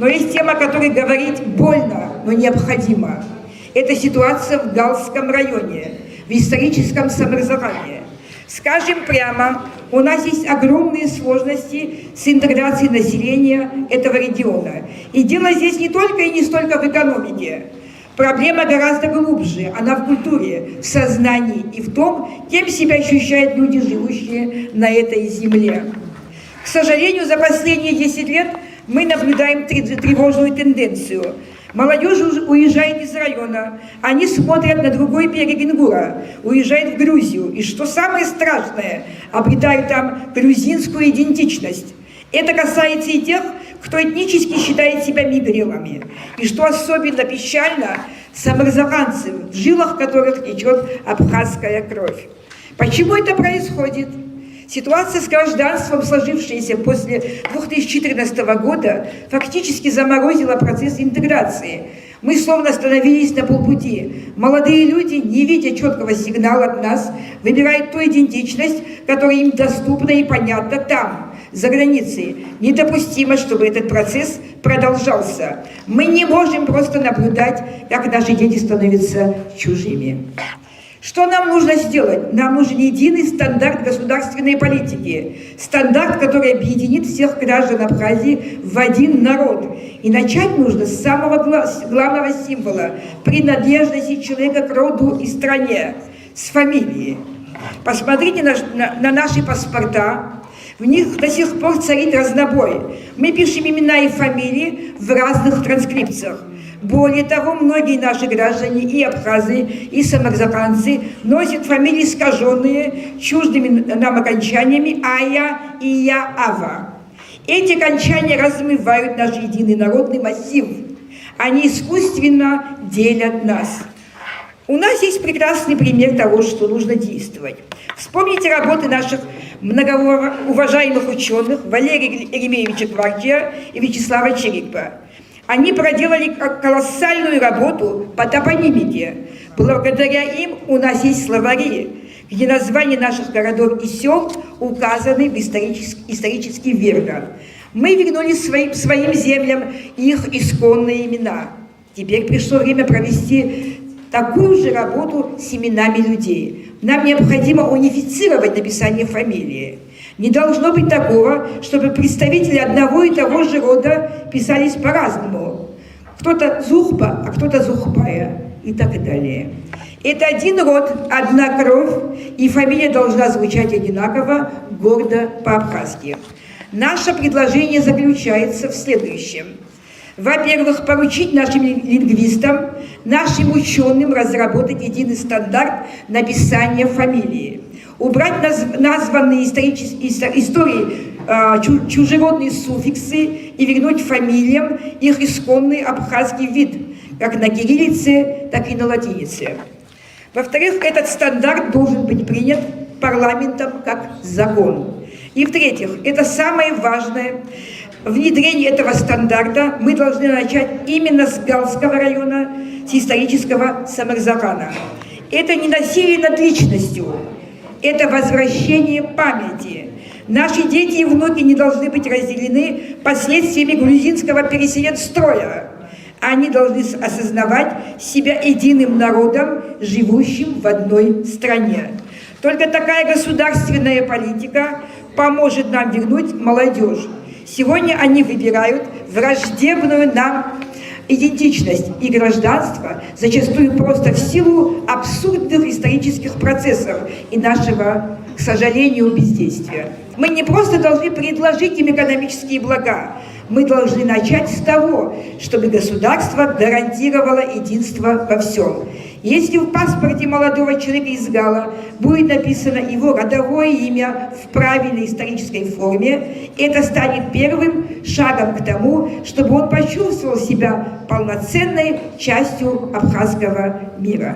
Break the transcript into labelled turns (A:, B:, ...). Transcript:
A: Но есть тема, о которой говорить больно, но необходимо. Это ситуация в Галском районе, в историческом Самарзакане. Скажем прямо, у нас есть огромные сложности с интеграцией населения этого региона. И дело здесь не только и не столько в экономике. Проблема гораздо глубже, она в культуре, в сознании и в том, кем себя ощущают люди, живущие на этой земле. К сожалению, за последние 10 лет мы наблюдаем тревожную тенденцию. Молодежь уезжает из района, они смотрят на другой берег Ингура, уезжают в Грузию, и что самое страшное, обретают там грузинскую идентичность. Это касается и тех, кто этнически считает себя мигрелами. И что особенно печально, самарзаканцев, в жилах которых течет абхазская кровь. Почему это происходит? Ситуация с гражданством, сложившаяся после 2014 года, фактически заморозила процесс интеграции. Мы словно остановились на полпути. Молодые люди, не видя четкого сигнала от нас, выбирают ту идентичность, которая им доступна и понятна там, за границей. Недопустимо, чтобы этот процесс продолжался. Мы не можем просто наблюдать, как наши дети становятся чужими. Что нам нужно сделать? Нам нужен единый стандарт государственной политики. Стандарт, который объединит всех граждан Абхазии в один народ. И начать нужно с самого главного символа – принадлежности человека к роду и стране, с фамилии. Посмотрите на наши паспорта. В них до сих пор царит разнобой. Мы пишем имена и фамилии в разных транскрипциях. Более того, многие наши граждане, и абхазы, и самарзаканцы, носят фамилии искаженные, чуждыми нам окончаниями «ая», «ия», «ава». Эти окончания размывают наш единый народный массив. Они искусственно делят нас. У нас есть прекрасный пример того, что нужно действовать. Вспомните работы наших многоуважаемых ученых Валерия Еремеевича Гвардия и Вячеслава Чирикова. Они проделали колоссальную работу по топонимике. Благодаря им у нас есть словари, где названия наших городов и сел указаны исторически верно. Мы вернули своим землям их исконные имена. Теперь пришло время провести такую же работу с именами людей. Нам необходимо унифицировать написание фамилии. Не должно быть такого, чтобы представители одного и того же рода писались по-разному. Кто-то Зухба, а кто-то Зухбая и так далее. Это один род, одна кровь, и фамилия должна звучать одинаково, гордо по-абхазски. Наше предложение заключается в следующем. Во-первых, поручить нашим лингвистам, нашим ученым разработать единый стандарт написания фамилии. Убрать названные истории чужеродные суффиксы и вернуть фамилиям их исконный абхазский вид, как на кириллице, так и на латинице. Во-вторых, этот стандарт должен быть принят парламентом как закон. И в-третьих, это самое важное, внедрение этого стандарта мы должны начать именно с Галского района, с исторического Самарзакана. Это не насилие над личностью, это возвращение памяти. Наши дети и внуки не должны быть разделены последствиями грузинского переселенстроя. Они должны осознавать себя единым народом, живущим в одной стране. Только такая государственная политика поможет нам вернуть молодежь. Сегодня они выбирают враждебную нам идентичность и гражданство, зачастую просто в силу абсурдных исторических процессов и нашего, к сожалению, бездействия. Мы не просто должны предложить им экономические блага, мы должны начать с того, чтобы государство гарантировало единство во всем. Если в паспорте молодого человека из Гала будет написано его родовое имя в правильной исторической форме, это станет первым шагом к тому, чтобы он почувствовал себя полноценной частью абхазского мира.